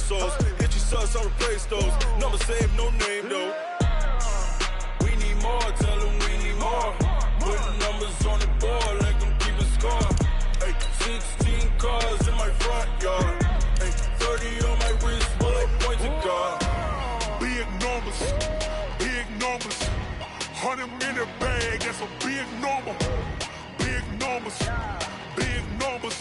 pesos. Get you sus, I'll replace those. Number saved, no name though. We need more, tell them we need more. Putting numbers on the board, like them keeping score. Ay, 16 cars in my front yard. Ay, 30 on my wrist, while I point to God. Big numbers, big numbers. 100 in the bag, that's a big number. Big numbers, big numbers.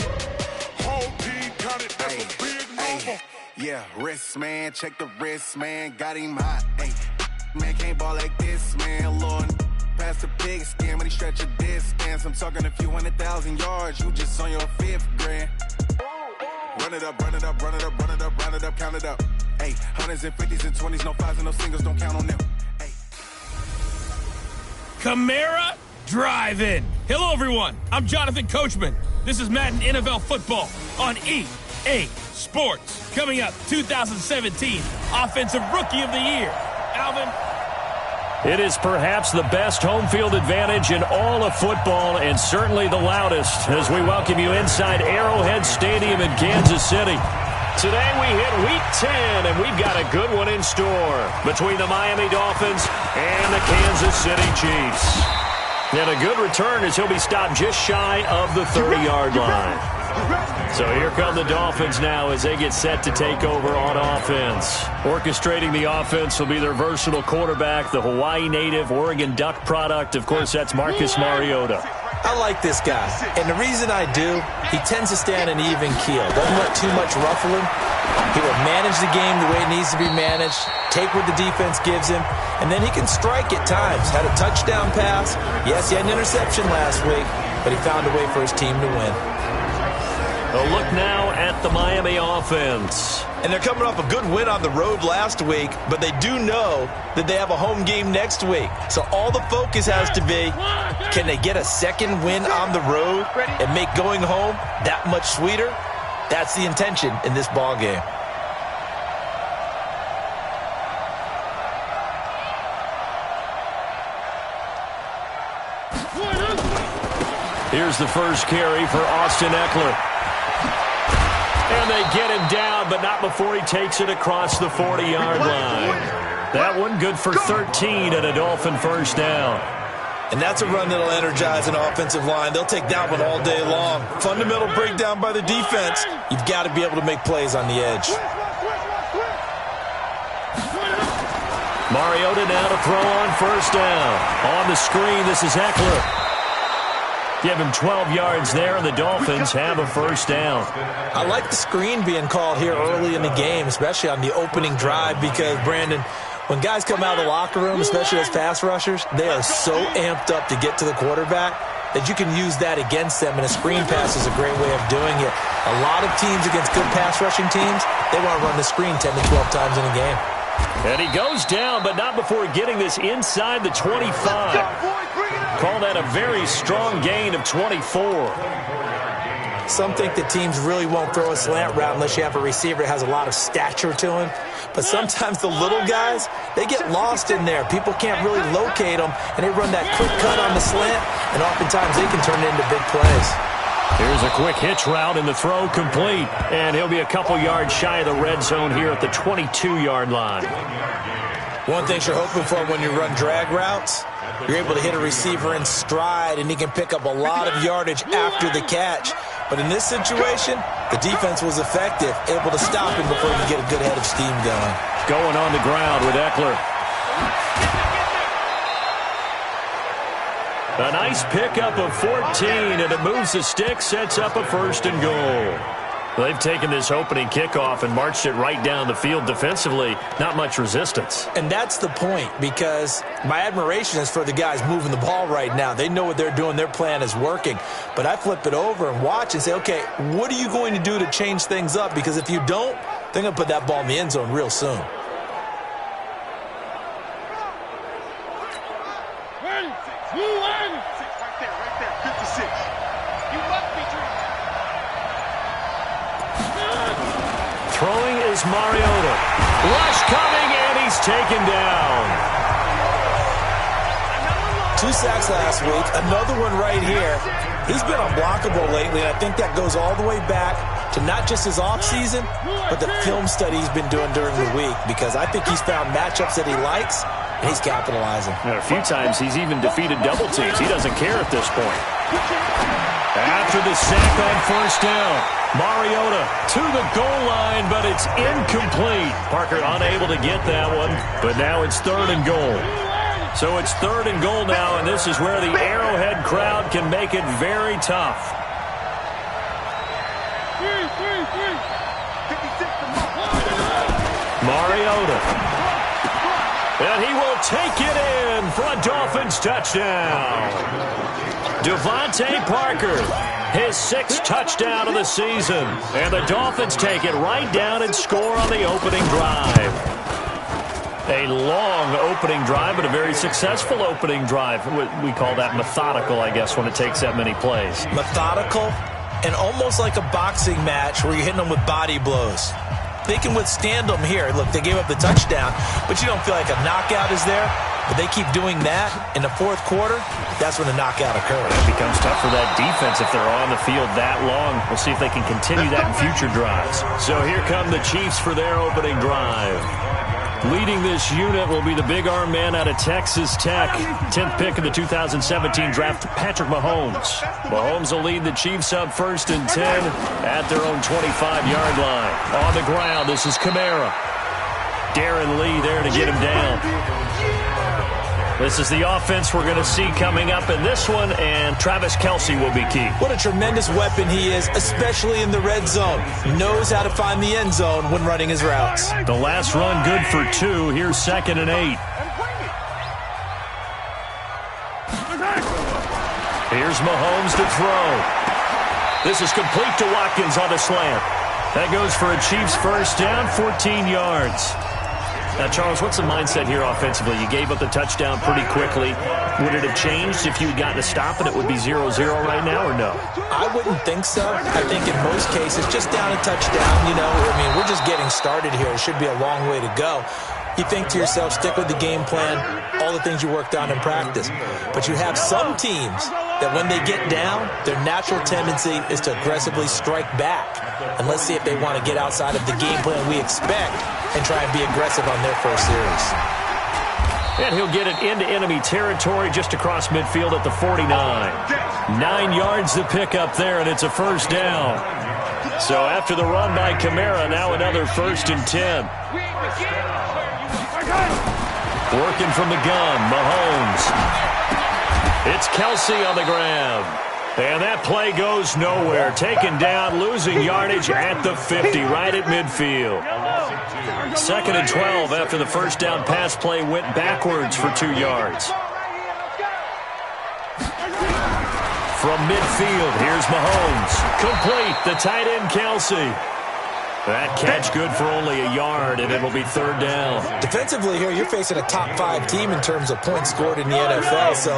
Whole team counted, that's a big number. Yeah, wrist man, check the wrist man, got him hot. Ay, man can't ball like this, man. Lord, past the big skin when he stretch a distance. I'm talking a few 100,000 yards, you just on your 5th grand. Run it up, run it up, run it up, run it up, round it up, count it up. Ay, hundreds and 50s and 20s, no 5s and no singles, don't count on them. Ay. Camara Drive-In. Hello, everyone. I'm Jonathan Coachman. This is Madden NFL Football on EA Sports. Coming up, 2017 Offensive Rookie of the Year. Alvin. It is perhaps the best home field advantage in all of football, and certainly the loudest, as we welcome you inside Arrowhead Stadium in Kansas City. Today we hit Week 10, and we've got a good one in store between the Miami Dolphins and the Kansas City Chiefs. And a good return as he'll be stopped just shy of the 30-yard line. So here come the Dolphins now as they get set to take over on offense. Orchestrating the offense will be their versatile quarterback, the Hawaii native, Oregon Duck product. Of course, that's Marcus Mariota. I like this guy, and the reason I do, he tends to stand an even keel. Doesn't let too much ruffle him. He will manage the game the way it needs to be managed, take what the defense gives him, and then he can strike at times. Had a touchdown pass. Yes, he had an interception last week, but he found a way for his team to win. A look now at the Miami offense. And they're coming off a good win on the road last week, but they do know that they have a home game next week. So all the focus has to be, can they get a second win on the road and make going home that much sweeter? That's the intention in this ball game. Here's the first carry for Austin Eckler. And they get him down, but not before he takes it across the 40-yard line. That one good for 13 and a Dolphin first down. And that's a run that'll energize an offensive line. They'll take that one all day long. Fundamental breakdown by the defense. You've got to be able to make plays on the edge. Mariota now to throw on first down. On the screen, this is Eckler. Give him 12 yards there, and the Dolphins have a first down. I like the screen being called here early in the game, especially on the opening drive, because, Brandon, when guys come out of the locker room, especially as pass rushers, they are so amped up to get to the quarterback that you can use that against them, and a screen pass is a great way of doing it. A lot of teams against good pass rushing teams, they want to run the screen 10 to 12 times in a game. And he goes down, but not before getting this inside the 25. Call that a very strong gain of 24. Some think that teams really won't throw a slant route unless you have a receiver that has a lot of stature to him. But sometimes the little guys, they get lost in there. People can't really locate them, and they run that quick cut on the slant, and oftentimes they can turn it into big plays. Here's a quick hitch route, and the throw complete. And he'll be a couple yards shy of the red zone here at the 22-yard line. One thing you're hoping for when you run drag routes, you're able to hit a receiver in stride, and he can pick up a lot of yardage after the catch. But in this situation, the defense was effective, able to stop him before he could get a good head of steam going. Going on the ground with Eckler. A nice pickup of 14, and it moves the stick, sets up a first and goal. They've taken this opening kickoff and marched it right down the field defensively. Not much resistance. And that's the point, because my admiration is for the guys moving the ball right now. They know what they're doing. Their plan is working. But I flip it over and watch and say, okay, what are you going to do to change things up? Because if you don't, they're going to put that ball in the end zone real soon. Throwing is Mariota. Rush coming, and he's taken down. 2 sacks last week, another one right here. He's been unblockable lately, and I think that goes all the way back to not just his offseason, but the film study he's been doing during the week, because I think he's found matchups that he likes, and he's capitalizing. And a few times he's even defeated double teams. He doesn't care at this point. After the sack on first down, Mariota to the goal line, but it's incomplete. Parker unable to get that one, but now it's 3rd and goal. So it's 3rd and goal now, and this is where the Arrowhead crowd can make it very tough. Mariota. And he will take it in for a Dolphins touchdown. Devontae Parker, his 6th touchdown of the season. And the Dolphins take it right down and score on the opening drive. A long opening drive, but a very successful opening drive. We call that methodical, I guess, when it takes that many plays. Methodical and almost like a boxing match where you're hitting them with body blows. They can withstand them here. Look, they gave up the touchdown, but you don't feel like a knockout is there. But they keep doing that in the 4th quarter. That's when the knockout occurs. It becomes tough for that defense if they're on the field that long. We'll see if they can continue that in future drives. So here come the Chiefs for their opening drive. Leading this unit will be the big arm man out of Texas Tech. 10th pick of the 2017 draft, Patrick Mahomes. Mahomes will lead the Chiefs up 1st and 10 at their own 25-yard line. On the ground, this is Kamara. Darren Lee there to get him down. This is the offense we're going to see coming up in this one, and Travis Kelce will be key. What a tremendous weapon he is, especially in the red zone. Knows how to find the end zone when running his routes. The last run good for 2. Here's 2nd and 8. Here's Mahomes to throw. This is complete to Watkins on the slant. That goes for a Chiefs first down, 14 yards. Now, Charles, what's the mindset here offensively? You gave up the touchdown pretty quickly. Would it have changed if you had gotten a stop and it would be 0-0 right now, or no? I wouldn't think so. I think in most cases, just down a touchdown, you know, I mean, we're just getting started here. It should be a long way to go. You think to yourself, stick with the game plan, all the things you worked on in practice. But you have some teams that when they get down, their natural tendency is to aggressively strike back. And let's see if they want to get outside of the game plan we expect and try and be aggressive on their first series. And he'll get it into enemy territory just across midfield at the 49. 9 yards to pick up there, and it's a first down. So after the run by Kamara, now another 1st and 10. Working from the gun, Mahomes. It's Kelce on the ground. And that play goes nowhere. Taken down, losing yardage at the 50, right at midfield. 2nd and 12 after the first down pass play went backwards for 2 yards. From midfield, here's Mahomes. Complete, the tight end Kelce. That catch good for only a yard, and it'll be 3rd down. Defensively here, you're facing a top 5 team in terms of points scored in the NFL. So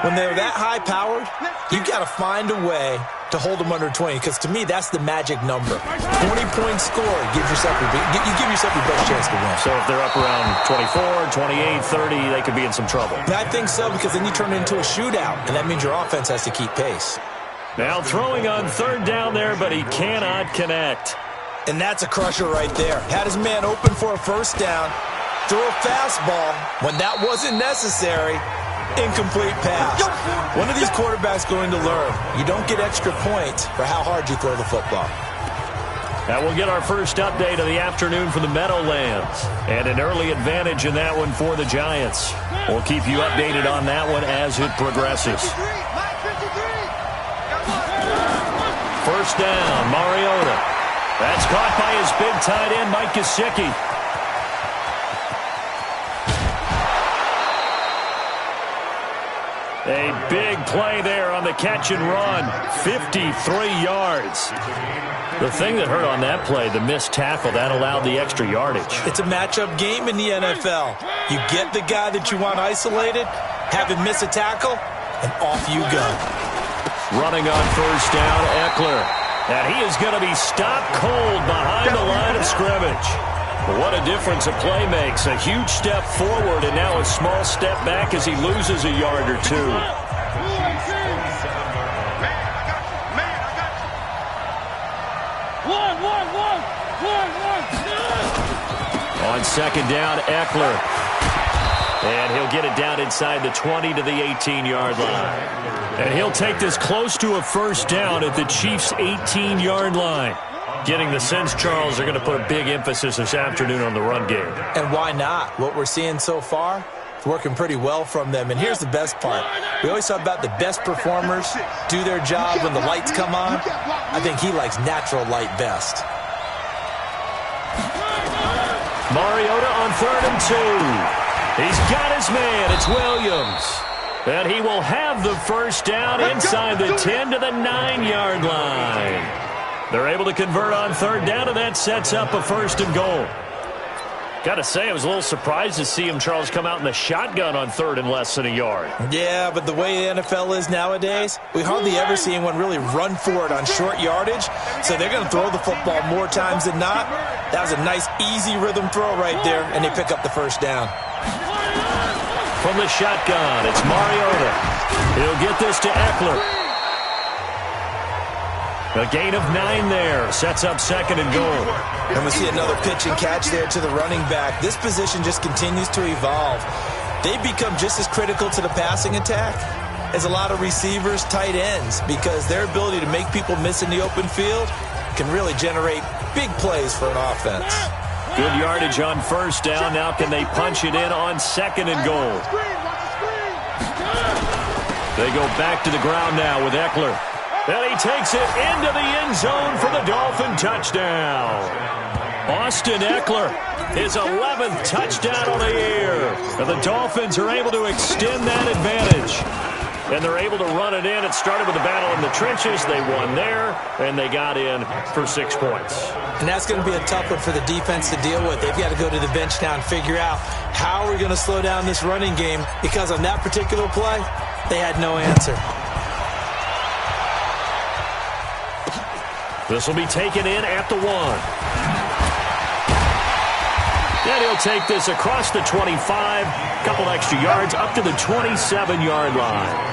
when they're that high-powered, you've got to find a way to hold them under 20, because to me, that's the magic number. 20-point score gives yourself you give yourself your best chance to win. So if they're up around 24, 28, 30, they could be in some trouble. And I think so, because then you turn it into a shootout, and that means your offense has to keep pace. Now throwing on 3rd down there, but he cannot connect. And that's a crusher right there. Had his man open for a first down, threw a fastball when that wasn't necessary. Incomplete pass. One of these quarterbacks going to learn, you don't get extra points for how hard you throw the football. Now we'll get our first update of the afternoon for the Meadowlands. And an early advantage in that one for the Giants. We'll keep you updated on that one as it progresses. First down, Mariota. That's caught by his big tight end, Mike Gesicki. A big play there on the catch and run. 53 yards. The thing that hurt on that play, the missed tackle, that allowed the extra yardage. It's a matchup game in the NFL. You get the guy that you want isolated, have him miss a tackle, and off you go. Running on first down, Eckler. And he is going to be stopped cold behind the line of scrimmage. What a difference a play makes. A huge step forward and now a small step back as he loses a yard or two. On second down, Eckler. And he'll get it down inside the 20 to the 18-yard line. And he'll take this close to a first down at the Chiefs' 18-yard line. Getting the sense, Charles, are going to put a big emphasis this afternoon on the run game. And why not? What we're seeing so far, it's working pretty well from them. And here's the best part. We always talk about the best performers do their job when the lights come on. I think he likes natural light best. Mariota on 3rd and 2. He's got his man. It's Williams. And he will have the first down inside the 10 to the 9-yard line. They're able to convert on 3rd down, and that sets up a 1st and goal. Got to say, I was a little surprised to see him, Charles, come out in the shotgun on 3rd and less than a yard. Yeah, but the way the NFL is nowadays, we hardly ever see anyone really run for it on short yardage, so they're going to throw the football more times than not. That was a nice, easy rhythm throw right there, and they pick up the first down. From the shotgun, it's Mariota. He'll get this to Eckler. A gain of 9 there. Sets up 2nd and goal. And we see another pitch and catch there to the running back. This position just continues to evolve. They've become just as critical to the passing attack as a lot of receivers, tight ends, because their ability to make people miss in the open field can really generate big plays for an offense. Good yardage on 1st down. Now can they punch it in on 2nd and goal? They go back to the ground now with Eckler. And he takes it into the end zone for the Dolphin touchdown. Austin Eckler, his 11th touchdown on the year. And the Dolphins are able to extend that advantage. And they're able to run it in. It started with a battle in the trenches. They won there, and they got in for 6 points. And that's going to be a tough one for the defense to deal with. They've got to go to the bench now and figure out how we're going to slow down this running game, because on that particular play, they had no answer. This will be taken in at the 1. And he'll take this across the 25, couple extra yards, up to the 27-yard line.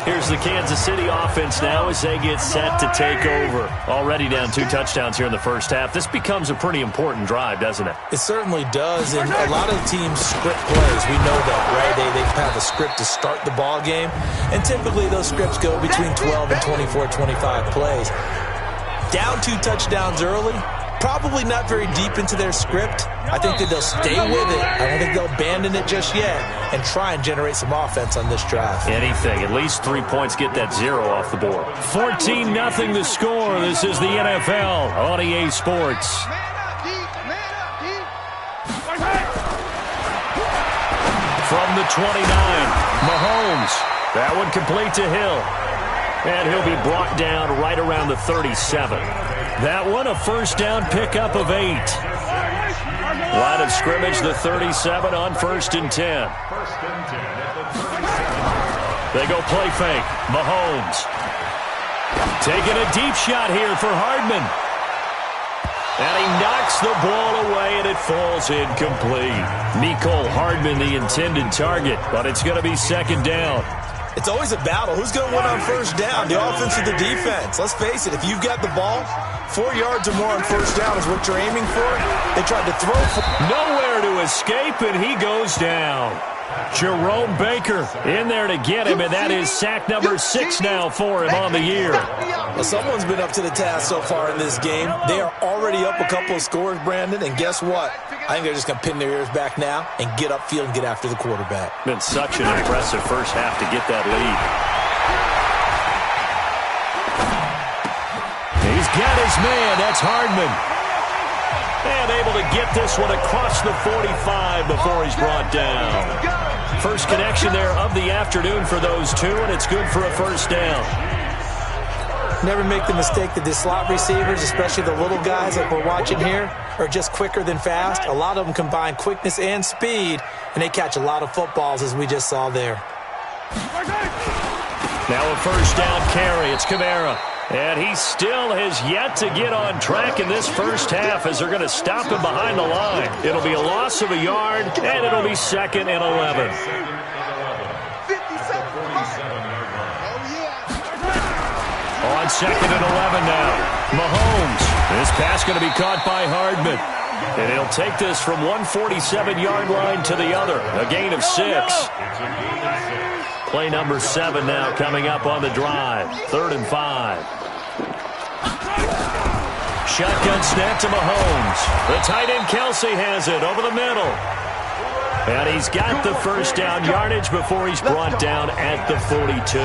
Here's the Kansas City offense now as they get set to take over. Already down 2 touchdowns here in the first half. This becomes a pretty important drive, doesn't it? It certainly does, and a lot of teams script plays. We know that, right? They have a script to start the ball game, and typically those scripts go between 12 and 24, 25 plays. Down 2 touchdowns early, probably not very deep into their script. I think that they'll stay with it. I don't think they'll abandon it just yet and try and generate some offense on this drive. Anything. At least 3 points, get that 0 off the board. 14-0 the score. This is the NFL on EA Sports. From the 29, Mahomes. That one complete to Hill. And he'll be brought down right around the 37. That one a first down pickup of 8. Line of scrimmage, the 37 on 1st and 10. They go play fake. Mahomes. Taking a deep shot here for Hardman. And he knocks the ball away, and it falls incomplete. Mecole Hardman, the intended target, but it's going to be 2nd down. It's always a battle. Who's going to win on 1st down, the offense or the defense? Let's face it, if you've got the ball, 4 yards or more on 1st down is what you're aiming for. They tried to throw for... Nowhere to escape, and he goes down. Jerome Baker in there to get him, and that is sack number 6 now for him on the year. Well, someone's been up to the task so far in this game. They are already up a couple of scores, Brandon, and guess what? I think they're just going to pin their ears back now and get upfield and get after the quarterback. Been such an impressive first half to get that lead. He's got his man. That's Hardman. And able to get this one across the 45 before he's brought down. First connection there of the afternoon for those two, and it's good for a first down. Never make the mistake that the slot receivers, especially the little guys like we're watching here, are just quicker than fast. A lot of them combine quickness and speed, and they catch a lot of footballs, as we just saw there. Now a first down carry. It's Kamara. And he still has yet to get on track in this first half as they're going to stop him behind the line. It'll be a loss of a yard, and it'll be 2nd and 11. On 2nd and 11 now. Mahomes. This pass going to be caught by Hardman. And he'll take this from 147-yard line to the other. A gain of 6. Play number 7 now coming up on the drive. 3rd and 5. Shotgun snap to Mahomes. The tight end Kelsey has it over the middle. And he's got the first down yardage before he's brought down at the 42.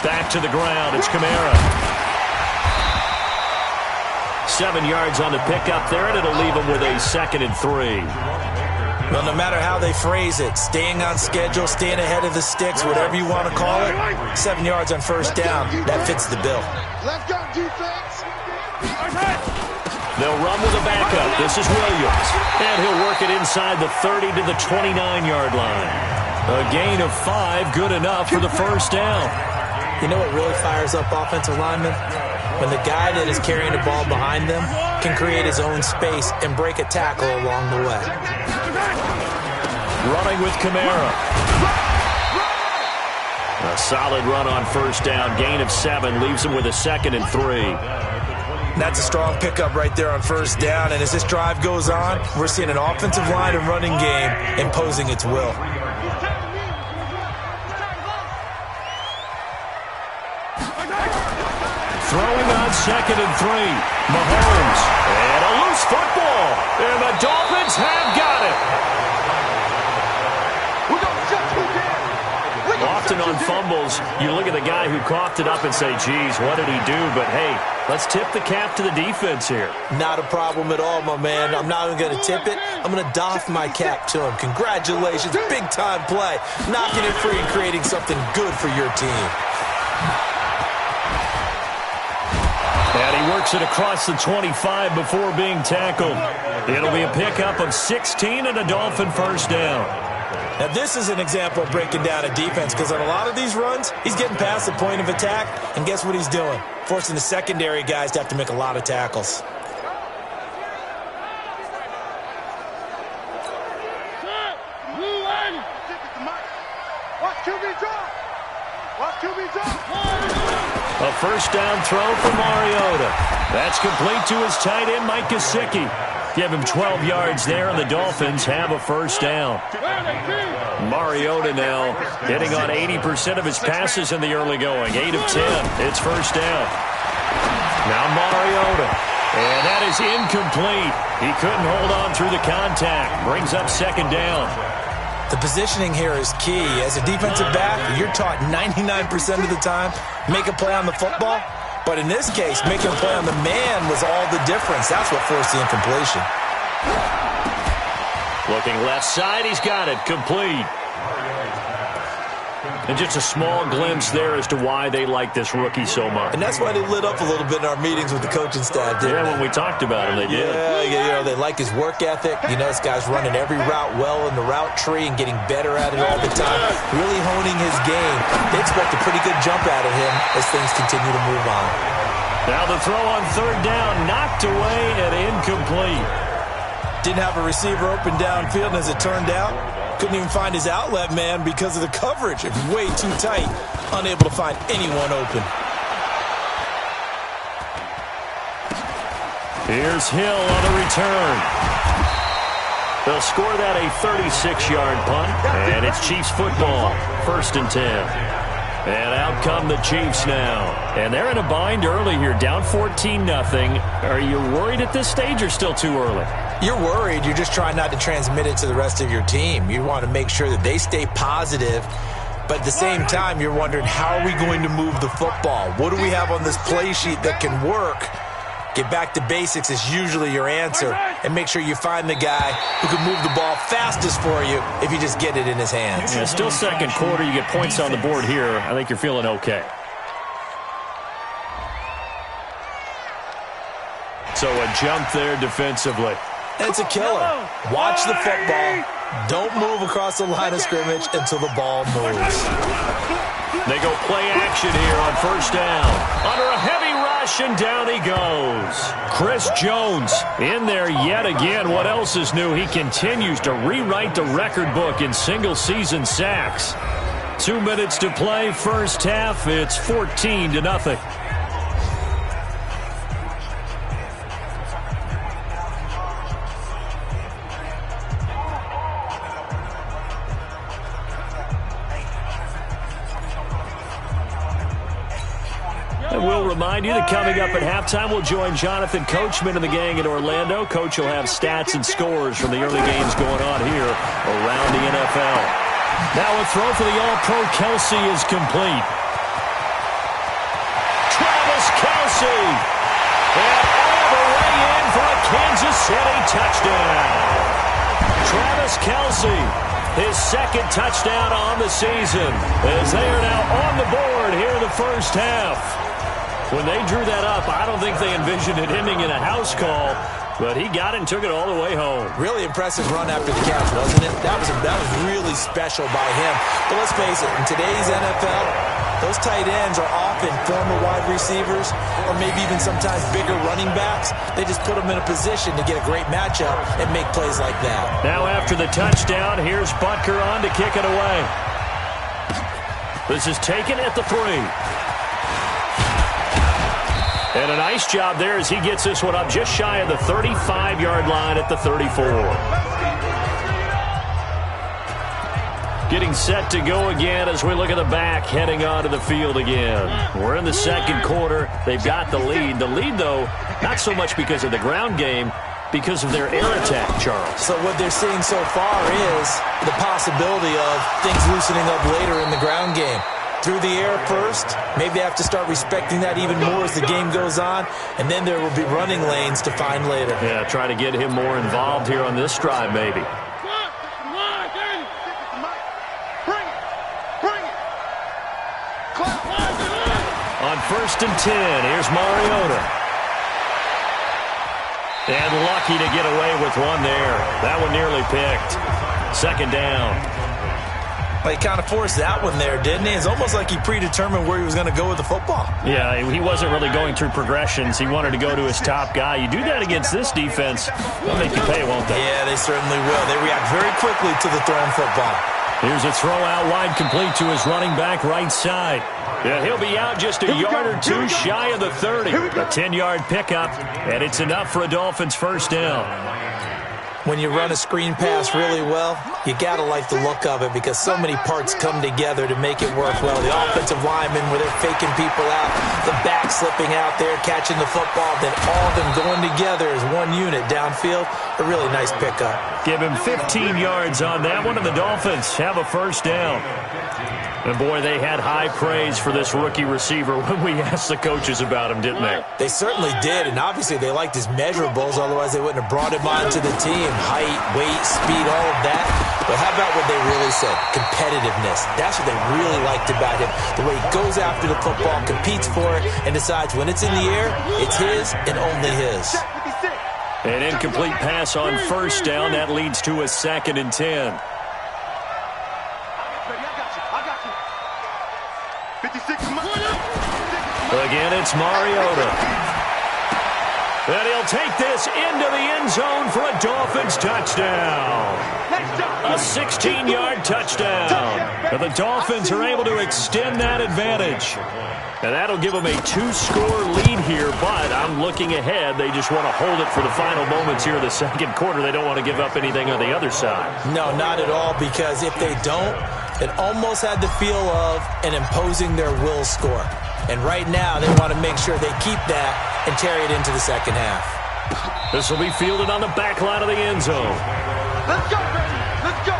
Back to the ground. It's Kamara. 7 yards on the pickup there, and it'll leave him with a 2nd and 3. Well, no matter how they phrase it, staying on schedule, staying ahead of the sticks, whatever you want to call it, 7 yards on first down, that fits the bill. Let's go, defense. They'll run with a backup. This is Williams. And he'll work it inside the 30 to the 29-yard line. A gain of 5, good enough for the first down. You know what really fires up offensive linemen? When the guy that is carrying the ball behind them can create his own space and break a tackle along the way. Running with Kamara. A solid run on first down. Gain of 7 leaves him with a 2nd and 3. That's a strong pickup right there on first down. And as this drive goes on, we're seeing an offensive line and running game imposing its will. Throwing on 2nd and 3. Mahomes. And a loose football. And the Dolphins have got it. Often on fumbles, you look at the guy who coughed it up and say, geez, what did he do? But, hey, let's tip the cap to the defense here. Not a problem at all, my man. I'm not even going to tip it. I'm going to doff my cap to him. Congratulations. Big-time play. Knocking it free and creating something good for your team. And he works it across the 25 before being tackled. It'll be a pickup of 16 and a Dolphin first down. Now, this is an example of breaking down a defense because on a lot of these runs, he's getting past the point of attack, and guess what he's doing? Forcing the secondary guys to have to make a lot of tackles. A first down throw for Mariota. That's complete to his tight end, Mike Gesicki. Give him 12 yards there, and the Dolphins have a first down. Mariota now hitting on 80% of his passes in the early going. 8 of 10. It's first down. Now Mariota. And that is incomplete. He couldn't hold on through the contact. Brings up 2nd down. The positioning here is key. As a defensive back, you're taught 99% of the time, make a play on the football. But in this case, making a play on the man was all the difference. That's what forced the incompletion. Looking left side, he's got it. Complete. And just a small glimpse there as to why they like this rookie so much. And that's why they lit up a little bit in our meetings with the coaching staff, didn't they? When we talked about him, they did. Yeah, they like his work ethic. You know, this guy's running every route well in the route tree and getting better at it all the time. Really honing his game. They expect a pretty good jump out of him as things continue to move on. Now the throw on 3rd down, knocked away and incomplete. Didn't have a receiver open downfield, and as it turned out, couldn't even find his outlet man because of the coverage. It's way too tight. Unable to find anyone open. Here's Hill on the return. They'll score that a 36-yard punt, and it's Chiefs football. 1st and 10. And out come the Chiefs now. And they're in a bind early here, down 14-0. Are you worried at this stage or still too early? You're worried. You're just trying not to transmit it to the rest of your team. You want to make sure that they stay positive. But at the same time, you're wondering, how are we going to move the football? What do we have on this play sheet that can work? Get back to basics is usually your answer. And make sure you find the guy who can move the ball fastest for you if you just get it in his hands. Yeah, still 2nd quarter. You get points on the board here. I think you're feeling okay. So a jump there defensively. And it's a killer. Watch the football. Don't move across the line of scrimmage until the ball moves. They go play action here on first down. Under a heavy rush, and down he goes. Chris Jones in there yet again. What else is new? He continues to rewrite the record book in single-season sacks. 2 minutes to play, first half. It's 14-0. And we'll remind you that coming up at halftime, we'll join Jonathan Coachman and the gang in Orlando. Coach will have stats and scores from the early games going on here around the NFL. Now a throw for the All-Pro Kelsey is complete. Travis Kelsey. And all the way in for a Kansas City touchdown. Travis Kelsey, his second touchdown on the season, as they are now on the board here in the first half. When they drew that up, I don't think they envisioned it ending in a house call, but he got it and took it all the way home. Really impressive run after the catch, wasn't it? That was really special by him. But let's face it, in today's NFL, those tight ends are often former wide receivers or maybe even sometimes bigger running backs. They just put them in a position to get a great matchup and make plays like that. Now after the touchdown, here's Butker on to kick it away. This is taken at the 3. And a nice job there as he gets this one up just shy of the 35-yard line at the 34. Getting set to go again as we look at the back heading onto the field again. We're in the second quarter. They've got the lead. The lead, though, not so much because of the ground game, because of their air attack, Charles. So what they're seeing so far is the possibility of things loosening up later in the ground game. Through the air first, maybe they have to start respecting that even more as the game goes on, and then there will be running lanes to find later. Yeah, try to get him more involved here on this drive, maybe. On first and 10, here's Mariota. And lucky to get away with one there. That one nearly picked. Second down. Well, he kind of forced that one there, didn't he? It's almost like he predetermined where he was going to go with the football. Yeah, he wasn't really going through progressions. He wanted to go to his top guy. You do that against this defense, they'll make you pay, won't they? Yeah, they certainly will. They react very quickly to the thrown football. Here's a throw out wide complete to his running back right side. Yeah, he'll be out just a yard or two shy of the 30. A 10-yard pickup, and it's enough for a Dolphins first down. When you run a screen pass really well, you got to like the look of it because so many parts come together to make it work well. The offensive linemen, where they're faking people out, the back slipping out there, catching the football, then all of them going together as one unit downfield. A really nice pickup. Give him 15 yards on that one, and the Dolphins have a first down. And, boy, they had high praise for this rookie receiver when we asked the coaches about him, didn't they? They certainly did, and obviously they liked his measurables, otherwise they wouldn't have brought him onto the team. Height, weight, speed, all of that. But how about what they really said? Competitiveness. That's what they really liked about him. The way he goes after the football, competes for it, and decides when it's in the air, it's his and only his. An incomplete pass on first down. That leads to a 2nd and 10. Again, it's Mariota. And he'll take this into the end zone for a Dolphins touchdown. A 16-yard touchdown. And the Dolphins are able to extend that advantage. And that'll give them a 2-score lead here, but I'm looking ahead. They just want to hold it for the final moments here in the second quarter. They don't want to give up anything on the other side. No, not at all, because if they don't, it almost had the feel of an imposing their will score. And right now, they want to make sure they keep that and carry it into the second half. This will be fielded on the back line of the end zone. Let's go, baby. Let's go.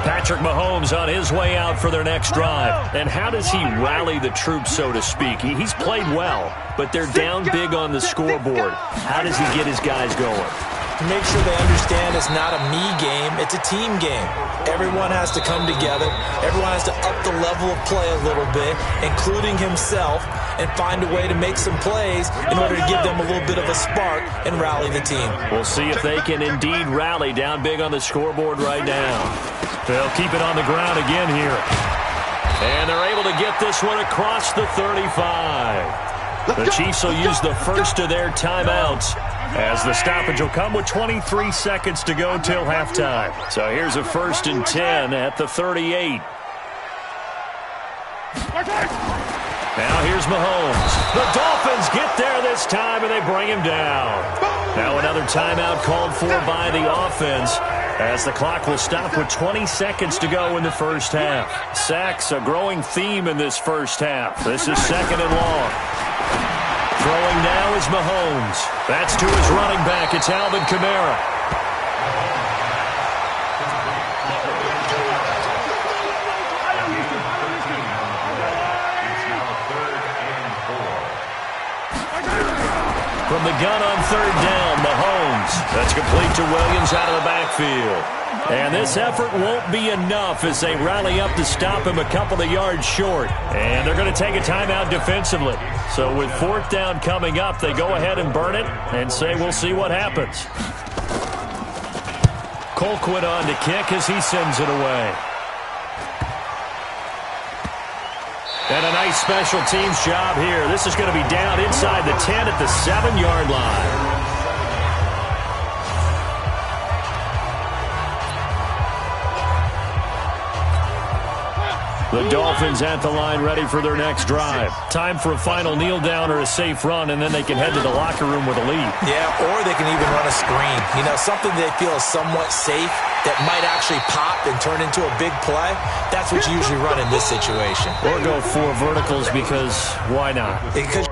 Patrick Mahomes on his way out for their next drive. And how does he rally the troops, so to speak? He's played well, but they're down big on the scoreboard. How does he get his guys going? to make sure they understand it's not a me game, it's a team game. Everyone has to come together. Everyone has to up the level of play a little bit, including himself, and find a way to make some plays in order to give them a little bit of a spark and rally the team. We'll see if they can indeed rally. Down big on the scoreboard right now. They'll keep it on the ground again here. And they're able to get this one across the 35. The Chiefs will use the first of their timeouts, as the stoppage will come with 23 seconds to go till halftime. So here's a 1st and 10 at the 38. Now here's Mahomes. The Dolphins get there this time, and they bring him down. Now another timeout called for by the offense, as the clock will stop with 20 seconds to go in the first half. Sacks, a growing theme in this first half. This is 2nd and long. Throwing now is Mahomes. That's to his running back. It's Alvin Kamara. From the gun on 3rd down, Mahomes. That's complete to Williams out of the backfield. And this effort won't be enough as they rally up to stop him a couple of yards short. And they're going to take a timeout defensively. So with 4th down coming up, they go ahead and burn it and say we'll see what happens. Colquitt on to kick as he sends it away. And a nice special teams job here. This is going to be down inside the 10 at the 7-yard line. The Dolphins at the line ready for their next drive. Time for a final kneel down or a safe run, and then they can head to the locker room with a lead. Yeah, or they can even run a screen. You know, something they feel is somewhat safe that might actually pop and turn into a big play. That's what you usually run in this situation. Or go 4 verticals, because why not? Because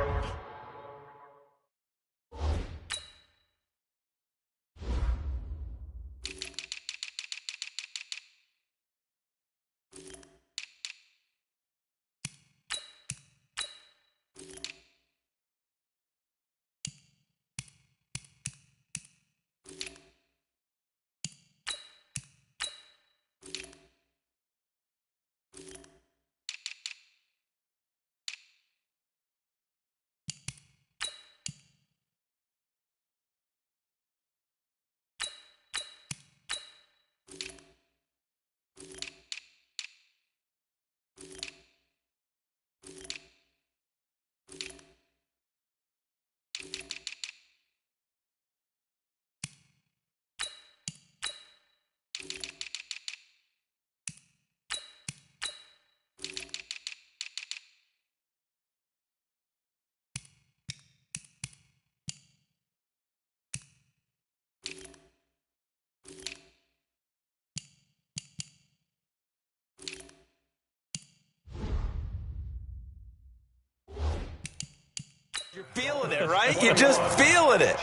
you're feeling it, right? You're just feeling it.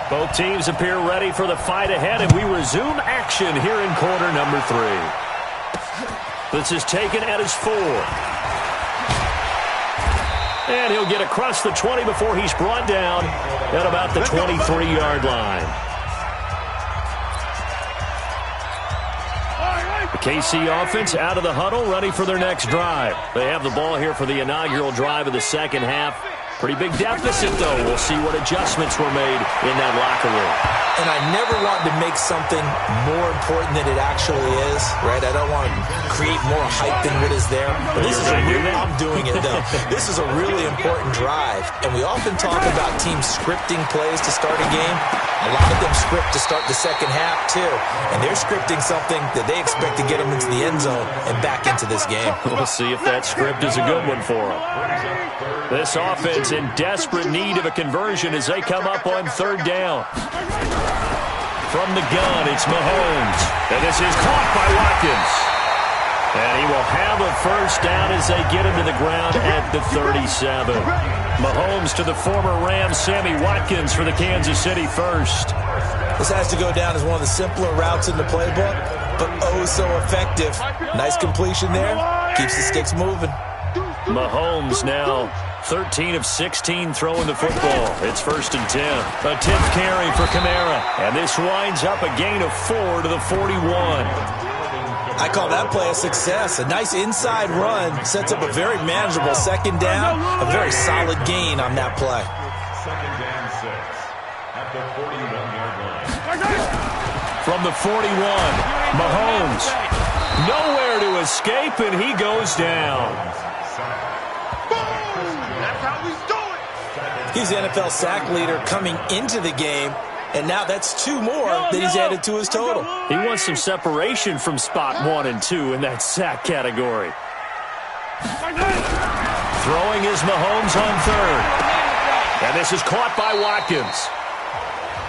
Both teams appear ready for the fight ahead, and we resume action here in quarter number 3. This is taken at his 4. And he'll get across the 20 before he's brought down at about the 23-yard line. The KC offense out of the huddle, ready for their next drive. They have the ball here for the inaugural drive of the second half. Pretty big deficit, though. We'll see what adjustments were made in that locker room. And I never want to make something more important than it actually is, right? I don't want to create more hype than what is there. But this is I'm doing it, though. This is a really important drive. And we often talk about teams scripting plays to start a game. A lot of them script to start the second half, too. And they're scripting something that they expect to get them into the end zone and back into this game. We'll see if that script is a good one for them. This offense in desperate need of a conversion as they come up on 3rd down. From the gun, it's Mahomes. And this is caught by Watkins. And he will have a first down as they get him to the ground at the 37. Mahomes to the former Rams, Sammy Watkins, for the Kansas City first. This has to go down as one of the simpler routes in the playbook, but oh so effective. Nice completion there. Keeps the sticks moving. Mahomes now 13 of 16 throwing the football. It's 1st and 10. A 10th carry for Kamara. And this winds up a gain of 4 to the 41. I call that play a success. A nice inside run sets up a very manageable 2nd down. A very solid gain on that play. 2nd and 6 at the 41-yard line. From the 41, Mahomes nowhere to escape, and he goes down. That's how we do it. He's the NFL sack leader coming into the game, and now that's 2 more that he's added to his total. He wants some separation from spot 1 and 2 in that sack category. Throwing is Mahomes on 3rd. And this is caught by Watkins.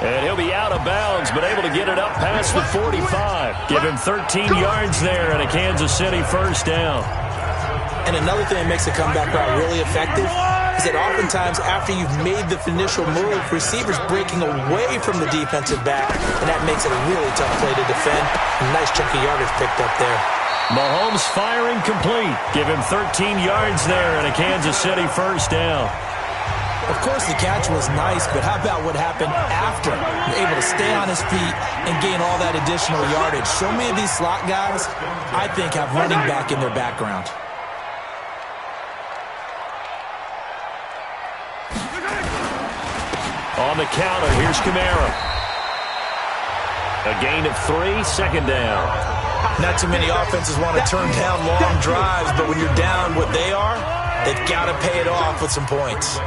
And he'll be out of bounds, but able to get it up past the 45. Give him 13 yards there and a Kansas City 1st down. And another thing that makes a comeback route really effective is that oftentimes after you've made the initial move, receivers breaking away from the defensive back, and that makes it a really tough play to defend. A nice chunk of yardage picked up there. Mahomes firing complete. Give him 13 yards there and a Kansas City 1st down. Of course, the catch was nice, but how about what happened after? You're able to stay on his feet and gain all that additional yardage. So many of these slot guys, I think, have running back in their background. On the counter, here's Kamara. A gain of 3, 2nd down. Not too many offenses want to turn down long drives, but when you're down what they are, they've got to pay it off with some points.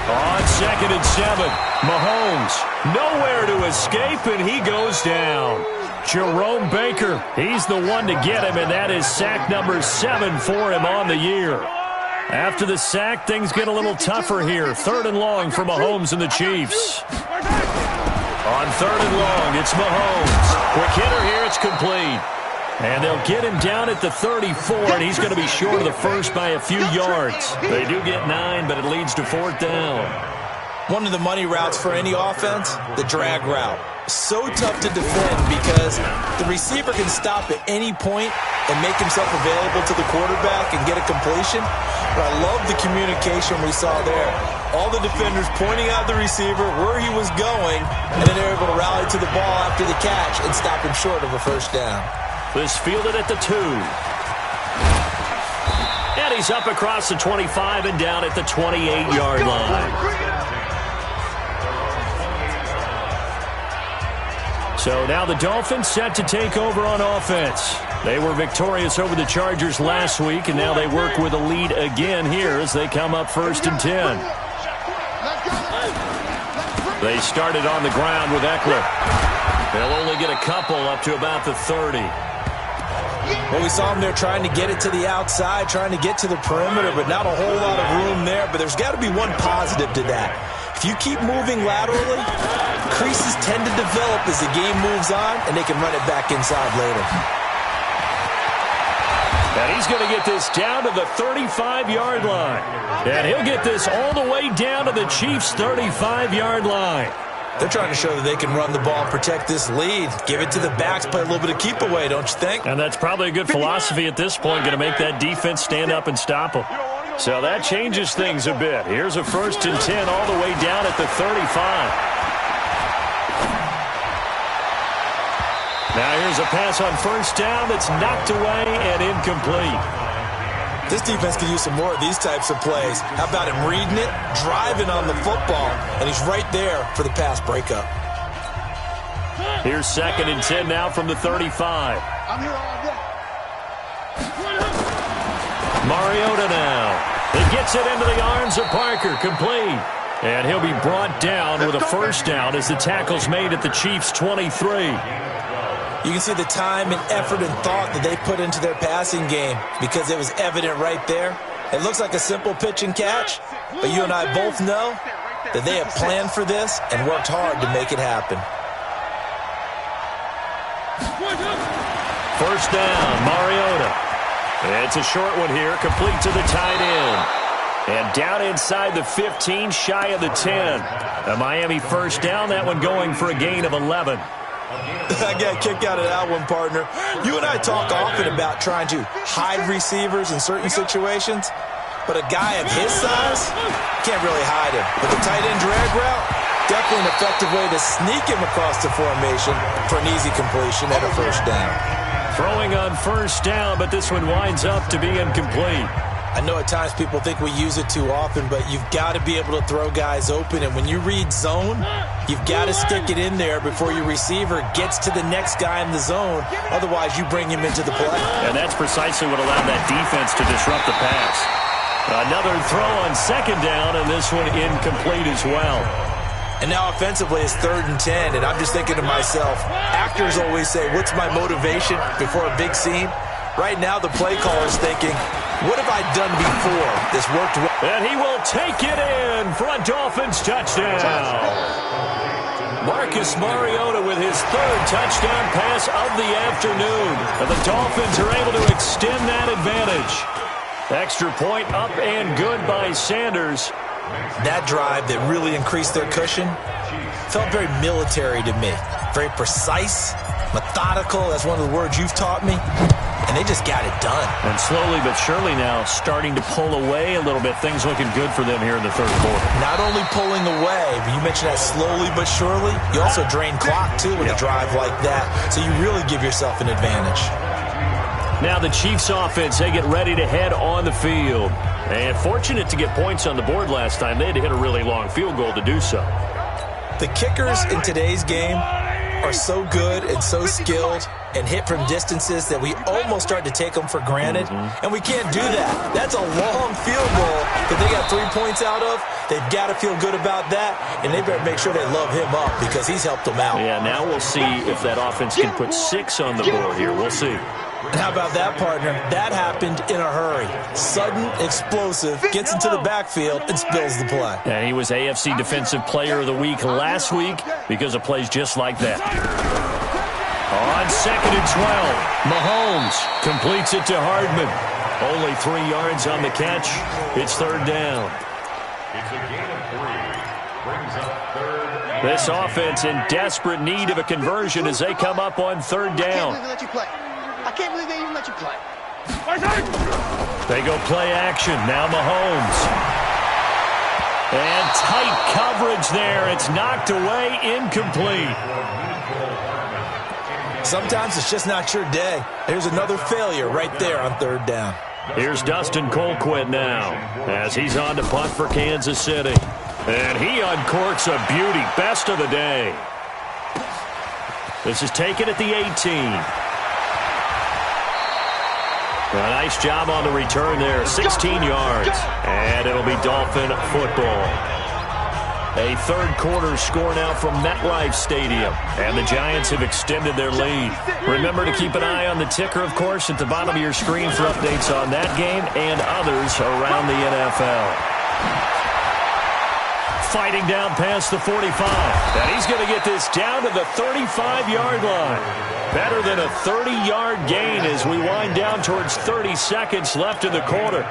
On 2nd and 7, Mahomes nowhere to escape, and he goes down. Jerome Baker, he's the one to get him, and that is sack number 7 for him on the year. After the sack, things get a little tougher here. 3rd and long for Mahomes and the Chiefs. On 3rd and long, it's Mahomes. Quick hitter here, it's complete. And they'll get him down at the 34, and he's going to be short of the 1st by a few yards. They do get 9, but it leads to 4th down. One of the money routes for any offense, the drag route. So tough to defend because the receiver can stop at any point and make himself available to the quarterback and get a completion. But I love the communication we saw there. All the defenders pointing out the receiver where he was going, and then they're able to rally to the ball after the catch and stop him short of a 1st down. This fielded at the 2. And he's up across the 25 and down at the 28-yard line. So now the Dolphins set to take over on offense. They were victorious over the Chargers last week, and now they work with a lead again here as they come up 1st and 10. They started on the ground with Eckler. They'll only get a couple up to about the 30. Well, we saw them there trying to get it to the outside, trying to get to the perimeter, but not a whole lot of room there. But there's got to be one positive to that. If you keep moving laterally, creases tend to develop as the game moves on, and they can run it back inside later. And he's going to get this down to the 35-yard line. And he'll get this all the way down to the Chiefs' 35-yard line. They're trying to show that they can run the ball and protect this lead. Give it to the backs, play a little bit of keep away, don't you think? And that's probably a good philosophy at this point, going to make that defense stand up and stop them. So that changes things a bit. Here's a 1st and 10 all the way down at the 35. Now here's a pass on 1st down that's knocked away and incomplete. This defense can use some more of these types of plays. How about him reading it, driving on the football, and he's right there for the pass breakup. Here's 2nd and 10 now from the 35. Mariota now. He gets it into the arms of Parker, complete. And he'll be brought down with a 1st down as the tackle's made at the Chiefs' 23. You can see the time and effort and thought that they put into their passing game because it was evident right there. It looks like a simple pitch and catch, but you and I both know that they have planned for this and worked hard to make it happen. 1st down, Mariota. It's a short one here, complete to the tight end. And down inside the 15, shy of the 10. A Miami 1st down, that one going for a gain of 11. I got a kick out of that one, partner. You and I talk often about trying to hide receivers in certain situations, but a guy of his size can't really hide him. But the tight end drag route, definitely an effective way to sneak him across the formation for an easy completion and a first down. Throwing on first down, but this one winds up to be incomplete. I know at times people think we use it too often, but you've got to be able to throw guys open. And when you read zone, you've got to stick it in there before your receiver gets to the next guy in the zone. Otherwise, you bring him into the play. And that's precisely what allowed that defense to disrupt the pass. Another throw on second down, and this one incomplete as well. And now offensively it's 3rd and 10, and I'm just thinking to myself, actors always say, what's my motivation before a big scene? Right now the play caller's thinking, what have I done before? This worked well. And he will take it in for a Dolphins touchdown. Marcus Mariota with his 3rd touchdown pass of the afternoon. And the Dolphins are able to extend that advantage. Extra point up and good by Sanders. That drive that really increased their cushion felt very military to me. Very precise, methodical. That's one of the words you've taught me. And they just got it done. And slowly but surely now starting to pull away a little bit. Things looking good for them here in the 3rd quarter. Not only pulling away, but you mentioned that slowly but surely. You also drain clock, too, with a drive like that. So you really give yourself an advantage. Now the Chiefs offense, they get ready to head on the field. And fortunate to get points on the board last time. They had to hit a really long field goal to do so. The kickers in today's game are so good and so skilled and hit from distances that we almost start to take them for granted. And we can't do that. That's a long field goal that they got 3 points out of. They've got to feel good about that, and they better make sure they love him up because he's helped them out. Yeah, now we'll see if that offense can put 6 on the board here. We'll see. And how about that, partner? That happened in a hurry. Sudden, explosive, gets into the backfield, and spills the play. And he was AFC Defensive Player of the Week last week because of plays just like that. On 2nd and 12, Mahomes completes it to Hardman. Only 3 yards on the catch. It's 3rd down. It's a gain of 3. Brings up 3rd. This offense in desperate need of a conversion as they come up on 3rd down. I can't believe they even let you play. They go play action. Now Mahomes. And tight coverage there. It's knocked away, incomplete. Sometimes it's just not your day. There's another failure right there on 3rd down. Here's Dustin Colquitt now as he's on to punt for Kansas City. And he uncorks a beauty. Best of the day. This is taken at the 18. A nice job on the return there, 16 yards. And it'll be Dolphin football. A 3rd quarter score now from MetLife Stadium. And the Giants have extended their lead. Remember to keep an eye on the ticker, of course, at the bottom of your screen for updates on that game and others around the NFL. Fighting down past the 45. And he's going to get this down to the 35-yard line. Better than a 30-yard gain as we wind down towards 30 seconds left in the quarter.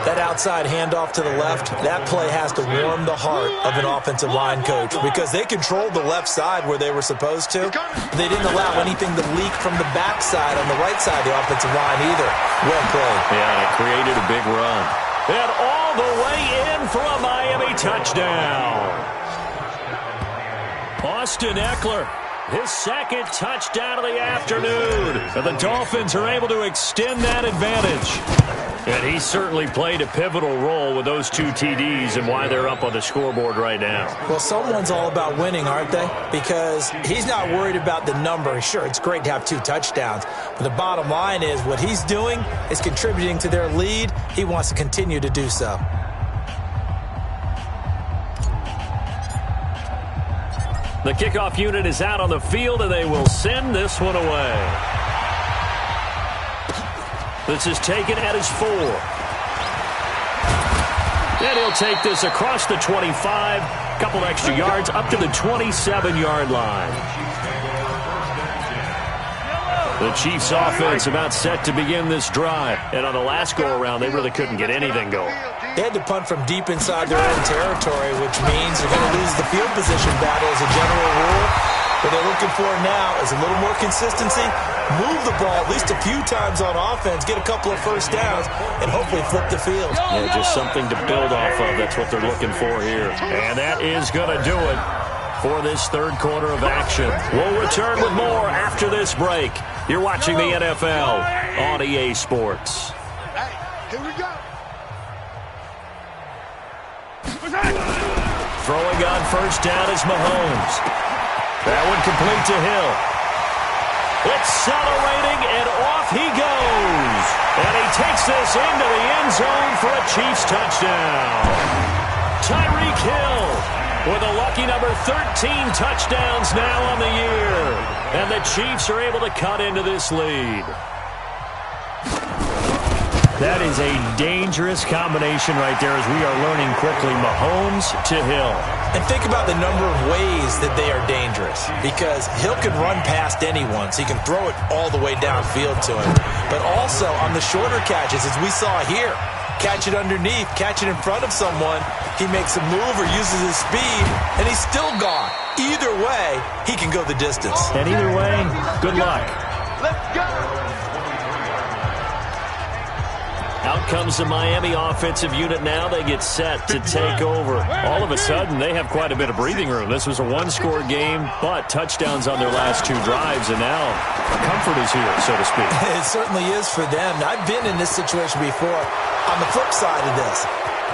That outside handoff to the left, that play has to warm the heart of an offensive line coach because they controlled the left side where they were supposed to. They didn't allow anything to leak from the backside on the right side of the offensive line either. Well played. Yeah, and it created a big run. And all the way in for a Miami touchdown. Austin Eckler. His 2nd touchdown of the afternoon. And the Dolphins are able to extend that advantage. And he certainly played a pivotal role with those 2 TDs and why they're up on the scoreboard right now. Well, someone's all about winning, aren't they? Because he's not worried about the number. Sure, it's great to have 2 touchdowns. But the bottom line is what he's doing is contributing to their lead. He wants to continue to do so. The kickoff unit is out on the field, and they will send this one away. This is taken at his 4. And he'll take this across the 25, couple extra yards, up to the 27-yard line. The Chiefs offense about set to begin this drive. And on the last go-around, they really couldn't get anything going. They had to punt from deep inside their own territory, which means they're going to lose the field position battle as a general rule. What they're looking for now is a little more consistency, move the ball at least a few times on offense, get a couple of first downs, and hopefully flip the field. Yeah, just something to build off of. That's what they're looking for here. And that is going to do it for this third quarter of action. We'll return with more after this break. You're watching the NFL on EA Sports. Hey, here we go. Throwing on first down is Mahomes. That one complete to Hill. Accelerating, and off he goes. And he takes this into the end zone for a Chiefs touchdown. Tyreek Hill with a lucky number 13 touchdowns now on the year. And the Chiefs are able to cut into this lead. That is a dangerous combination right there as we are learning quickly. Mahomes to Hill. And think about the number of ways that they are dangerous, because Hill can run past anyone, so he can throw it all the way downfield to him. But also on the shorter catches, as we saw here, catch it underneath, catch it in front of someone, he makes a move or uses his speed, and he's still gone. Either way, he can go the distance. And either way, good luck. Let's go. Out comes the Miami offensive unit now. They get set to take over. All of a sudden, they have quite a bit of breathing room. This was a one-score game, but touchdowns on their last two drives, and now comfort is here, so to speak. It certainly is for them. I've been in this situation before on the flip side of this.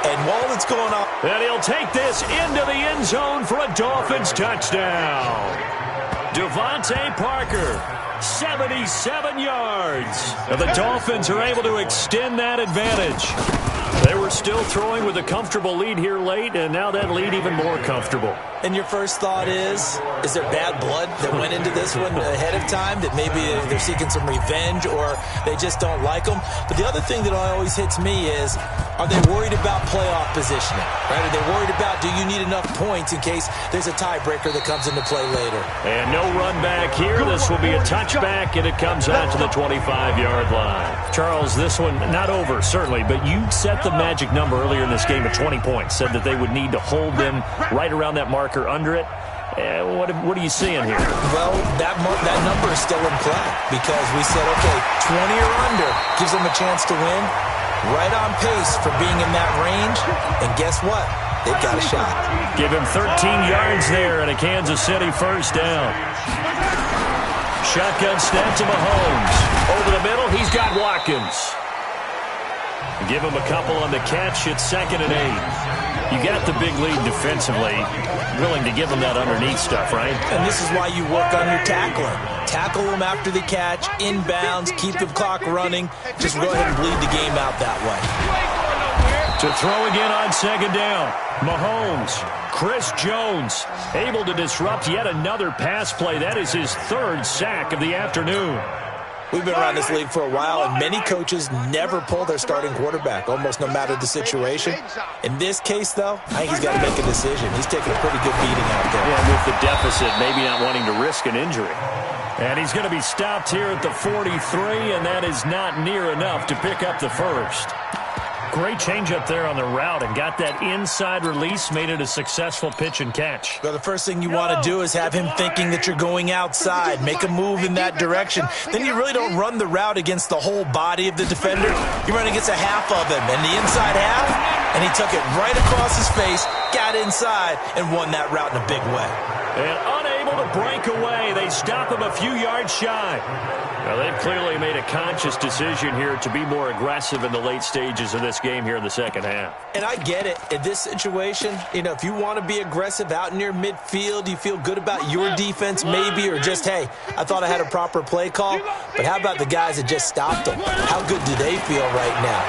And while it's going on... And he'll take this into the end zone for a Dolphins touchdown. Devontae Parker, 77 yards. And the Dolphins are able to extend that advantage. They were still throwing with a comfortable lead here late, and now that lead even more comfortable. And your first thought is there bad blood that went into this one ahead of time, that maybe they're seeking some revenge or they just don't like them? But the other thing that always hits me is, are they worried about playoff positioning? Right? Are they worried about, do you need enough points in case there's a tiebreaker that comes into play later? And no run back here. This will be a touchback, and it comes out to the 25-yard line. Charles, this one not over, certainly, but you set the magic number earlier in this game at 20 points, said that they would need to hold them right around that marker under it. What are you seeing here? Well, that number is still in play because we said, okay, 20 or under gives them a chance to win. Right on pace for being in that range. And guess what? They've got a shot. Give him 13 yards there and a Kansas City first down. Shotgun snap to Mahomes. Over the middle, he's got Watkins. Give him a couple on the catch. It's 2nd and 8. You got the big lead defensively. Willing to give them that underneath stuff, right? And this is why you work on your tackling. Tackle them after the catch, inbounds, keep the clock running. Just go ahead and bleed the game out that way. To throw again on 2nd down. Mahomes, Chris Jones, able to disrupt yet another pass play. That is his 3rd sack of the afternoon. We've been around this league for a while, and many coaches never pull their starting quarterback, almost no matter the situation. In this case, though, I think he's got to make a decision. He's taking a pretty good beating out there. Yeah, with the deficit, maybe not wanting to risk an injury. And he's going to be stopped here at the 43, and that is not near enough to pick up the first. Great change up there on the route and got that inside release, made it a successful pitch and catch. Well, the first thing you want to do is have him thinking that you're going outside, make a move in that direction. Then you really don't run the route against the whole body of the defender. You run against a half of him, and the inside half, and he took it right across his face, got inside, and won that route in a big way. And unable to break away, they stop him a few yards shy. Well, they've clearly made a conscious decision here to be more aggressive in the late stages of this game here in the second half. And I get it. In this situation, if you want to be aggressive out near midfield, you feel good about your defense maybe, or just, hey, I thought I had a proper play call. But how about the guys that just stopped them? How good do they feel right now?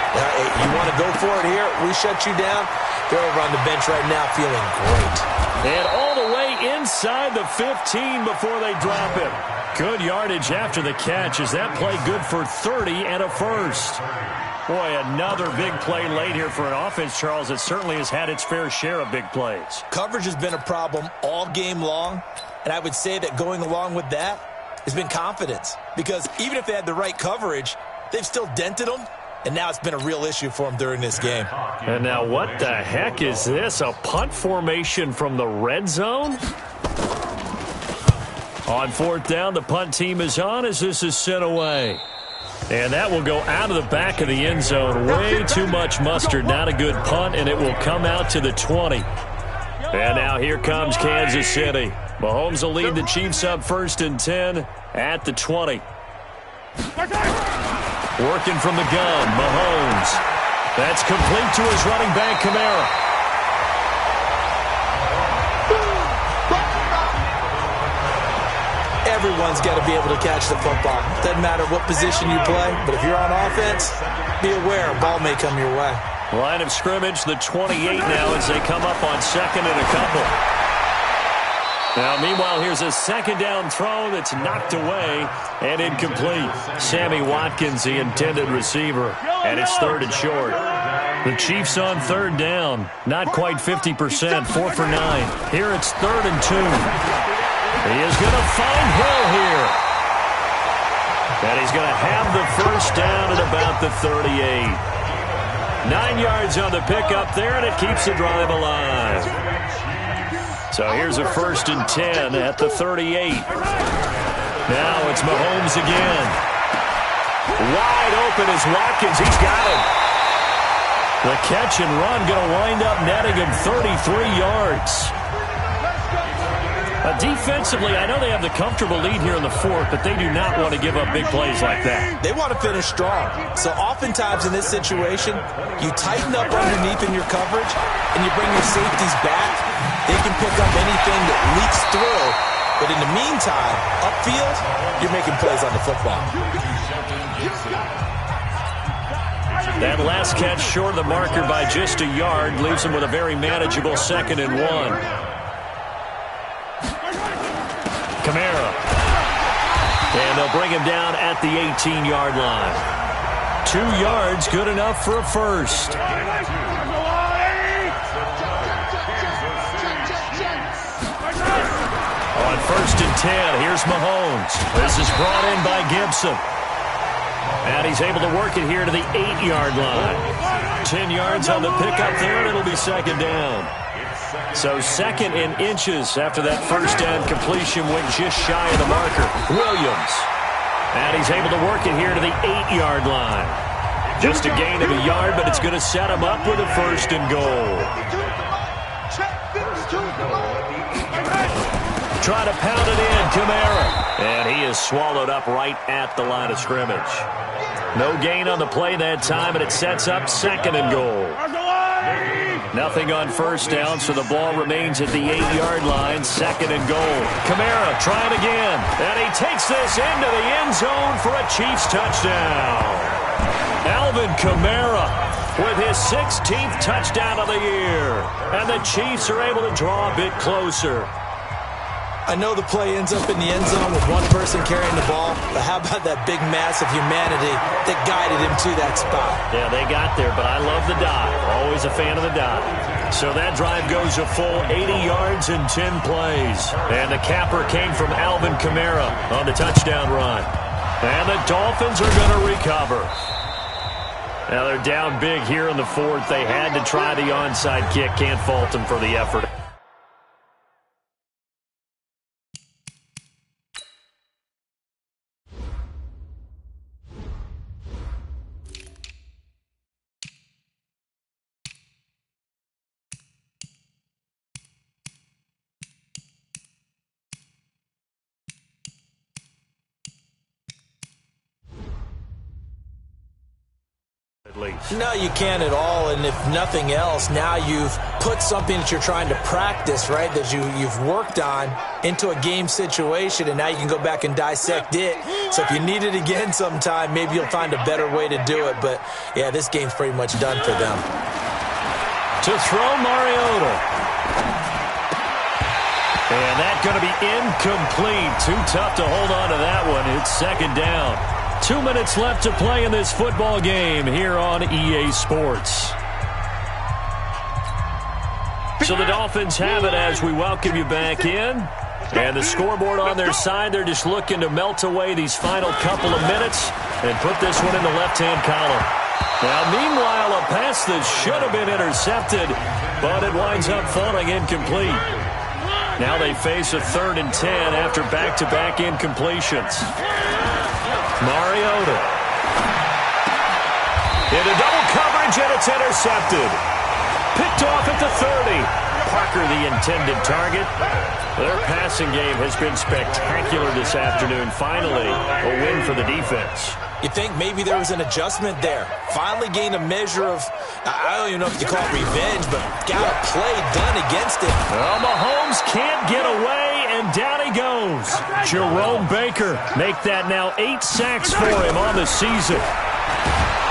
You want to go for it here? We shut you down? They're over on the bench right now feeling great. And all the way inside the 15 before they drop him. Good yardage after the catch. Is that play good for 30 and a first? Boy, another big play late here for an offense, Charles, that certainly has had its fair share of big plays. Coverage has been a problem all game long, and I would say that going along with that has been confidence. Because even if they had the right coverage, they've still dented them, and now it's been a real issue for them during this game. And now what the heck is this? A punt formation from the red zone? On fourth down, the punt team is on as this is sent away. And that will go out of the back of the end zone. Way too much mustard. Not a good punt, and it will come out to the 20. And now here comes Kansas City. Mahomes will lead the Chiefs up 1st and 10 at the 20. Working from the gun, Mahomes. That's complete to his running back, Kamara. Everyone's got to be able to catch the football. Doesn't matter what position you play, but if you're on offense, be aware a ball may come your way. Line of scrimmage, the 28 now as they come up on 2nd and a couple. Now, meanwhile, here's a 2nd down throw that's knocked away and incomplete. Sammy Watkins, the intended receiver, and it's 3rd and short. The Chiefs on 3rd down, not quite 50%, 4 for 9. Here it's 3rd and 2. He is going to find Hill here. And he's going to have the first down at about the 38. 9 yards on the pickup there, and it keeps the drive alive. So here's a 1st and 10 at the 38. Now it's Mahomes again. Wide open is Watkins. He's got him. The catch and run going to wind up netting him 33 yards. Defensively, I know they have the comfortable lead here in the 4th, but they do not want to give up big plays like that. They want to finish strong. So oftentimes in this situation, you tighten up underneath in your coverage, and you bring your safeties back. They can pick up anything that leaks through. But in the meantime, upfield, you're making plays on the football. That last catch short of the marker by just a yard leaves him with a very manageable 2nd and 1. Kamara. And they'll bring him down at the 18-yard line. 2 yards, good enough for a first. On 1st and 10, here's Mahomes. This is brought in by Gibson. And he's able to work it here to the 8-yard line. 10 yards on the pickup there, and it'll be 2nd down. So 2nd in inches after that first down completion went just shy of the marker. Williams. And he's able to work it here to the 8-yard line. Just a gain of a yard, but it's going to set him up with a 1st and goal. Try to pound it in, Kamara. And he is swallowed up right at the line of scrimmage. No gain on the play that time, and it sets up 2nd and goal. Nothing on first down, so the ball remains at the 8-yard line. 2nd and goal. Kamara trying again. And he takes this into the end zone for a Chiefs touchdown. Alvin Kamara with his 16th touchdown of the year. And the Chiefs are able to draw a bit closer. I know the play ends up in the end zone with one person carrying the ball, but how about that big mass of humanity that guided him to that spot? Yeah, they got there, but I love the dive. Always a fan of the dive. So that drive goes a full 80 yards in 10 plays. And the capper came from Alvin Kamara on the touchdown run. And the Dolphins are going to recover. Now they're down big here in the 4th. They had to try the onside kick. Can't fault them for the effort. No, you can't at all, and if nothing else, now you've put something that you're trying to practice, right, that you've worked on into a game situation, and now you can go back and dissect it. So if you need it again sometime, maybe you'll find a better way to do it. But, yeah, this game's pretty much done for them. To throw Mariota. And that's going to be incomplete. Too tough to hold on to that one. It's 2nd down. 2 minutes left to play in this football game here on EA Sports. So the Dolphins have it as we welcome you back in. And the scoreboard on their side, they're just looking to melt away these final couple of minutes and put this one in the left-hand column. Now, meanwhile, a pass that should have been intercepted, but it winds up falling incomplete. Now they face a 3rd and 10 after back-to-back incompletions. Mariota. Into double coverage, and it's intercepted. Picked off at the 30. Parker, the intended target. Their passing game has been spectacular this afternoon. Finally, a win for the defense. You think maybe there was an adjustment there. Finally gained a measure of, I don't even know if you call it revenge, but got a play done against it. Well, Mahomes can't get away, and down he goes. Jerome Baker make that now 8 sacks for him on the season.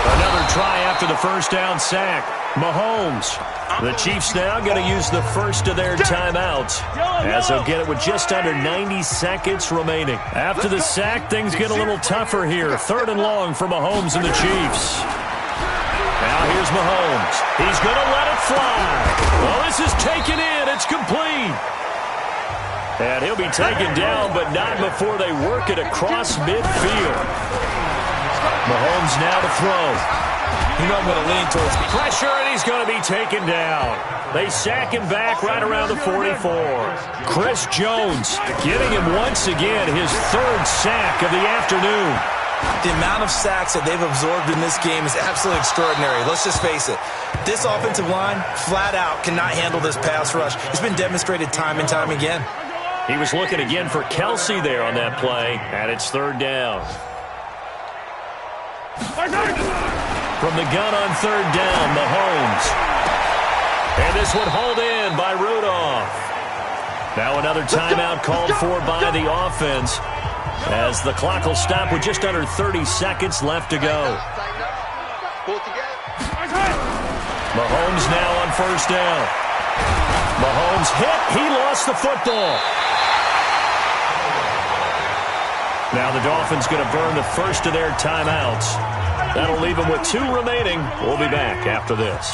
Another try after the first down sack. Mahomes. The Chiefs now going to use the first of their timeouts as they'll get it with just under 90 seconds remaining. After the sack, things get a little tougher here. 3rd and long for Mahomes and the Chiefs. Now here's Mahomes. He's going to let it fly. Well, this is taken in. It's complete. And he'll be taken down, but not before they work it across midfield. Mahomes now to throw. You know I'm going to lean towards pressure, and he's going to be taken down. They sack him back right around the 44. Chris Jones getting him once again his 3rd sack of the afternoon. The amount of sacks that they've absorbed in this game is absolutely extraordinary. Let's just face it. This offensive line, flat out, cannot handle this pass rush. It's been demonstrated time and time again. He was looking again for Kelsey there on that play, and it's 3rd down. From the gun on 3rd down, Mahomes. And this one hauled in by Rudolph. Now another timeout called for by the offense as the clock will stop with just under 30 seconds left to go. Mahomes now on 1st down. Mahomes hit. He lost the football. Now the Dolphins going to burn the first of their timeouts. That'll leave them with 2 remaining. We'll be back after this.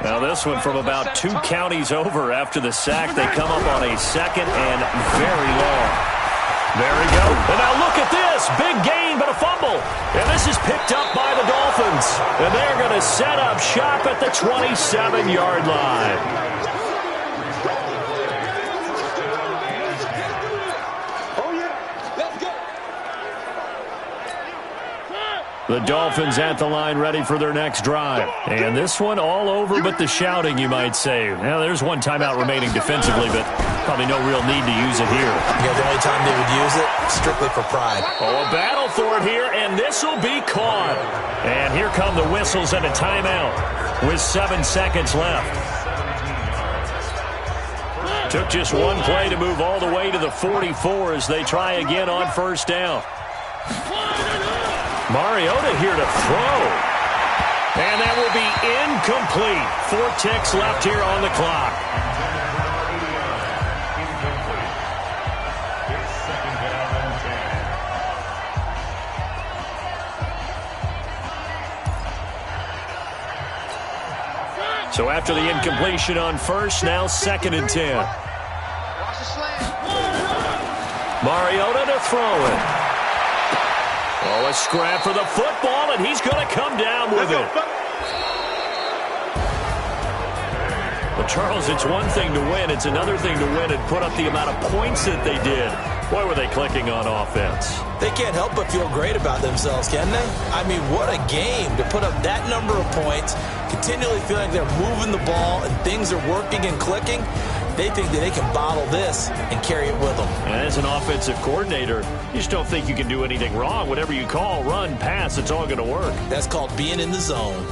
Now this one from about 2 counties over after the sack. They come up on a 2nd and very long. There we go. And now look at this. Big gain, but a fumble. And this is picked up by the Dolphins. And they're going to set up shop at the 27-yard line. The Dolphins at the line ready for their next drive. And this one all over but the shouting, you might say. Now, there's 1 timeout remaining defensively, but probably no real need to use it here. Yeah, the only time they would use it, strictly for pride. Oh, a battle for it here, and this will be caught. And here come the whistles and a timeout with 7 seconds left. Took just 1 play to move all the way to the 44 as they try again on 1st down. Mariota here to throw. And that will be incomplete. 4 ticks left here on the clock. So after the incompletion on 1st, now 2nd and 10. Mariota to throw it. Oh, a scrap for the football, and he's going to come down with it. Well, Charles, it's one thing to win. It's another thing to win and put up the amount of points that they did. Boy, were they clicking on offense. They can't help but feel great about themselves, can they? I mean, what a game to put up that number of points, continually feeling like they're moving the ball and things are working and clicking. They think that they can bottle this and carry it with them. And as an offensive coordinator, you just don't think you can do anything wrong. Whatever you call, run, pass, it's all going to work. That's called being in the zone.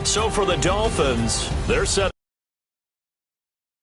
So for the Dolphins, they're set